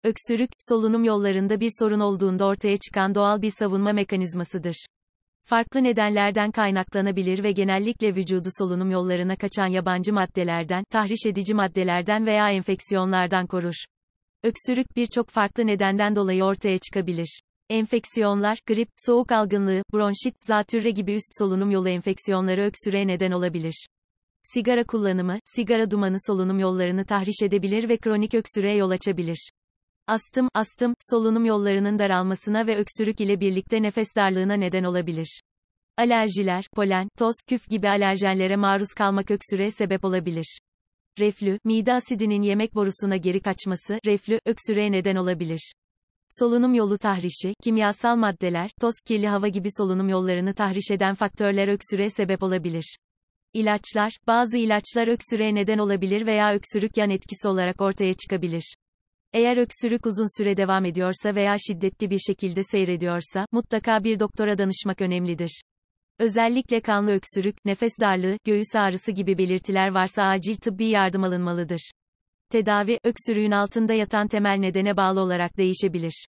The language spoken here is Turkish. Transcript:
Öksürük, solunum yollarında bir sorun olduğunda ortaya çıkan doğal bir savunma mekanizmasıdır. Farklı nedenlerden kaynaklanabilir ve genellikle vücudu solunum yollarına kaçan yabancı maddelerden, tahriş edici maddelerden veya enfeksiyonlardan korur. Öksürük birçok farklı nedenden dolayı ortaya çıkabilir. Enfeksiyonlar, grip, soğuk algınlığı, bronşit, zatürre gibi üst solunum yolu enfeksiyonları öksürüğe neden olabilir. Sigara kullanımı, sigara dumanı solunum yollarını tahriş edebilir ve kronik öksürüğe yol açabilir. Astım, solunum yollarının daralmasına ve öksürük ile birlikte nefes darlığına neden olabilir. Alerjiler, polen, toz, küf gibi alerjenlere maruz kalmak öksürüğe sebep olabilir. Reflü, mide asidinin yemek borusuna geri kaçması, reflü, öksürüğe neden olabilir. Solunum yolu tahrişi, kimyasal maddeler, toz, kirli hava gibi solunum yollarını tahriş eden faktörler öksürüğe sebep olabilir. İlaçlar, bazı ilaçlar öksürüğe neden olabilir veya öksürük yan etkisi olarak ortaya çıkabilir. Eğer öksürük uzun süre devam ediyorsa veya şiddetli bir şekilde seyrediyorsa, mutlaka bir doktora danışmak önemlidir. Özellikle kanlı öksürük, nefes darlığı, göğüs ağrısı gibi belirtiler varsa acil tıbbi yardım alınmalıdır. Tedavi, öksürüğün altında yatan temel nedene bağlı olarak değişebilir.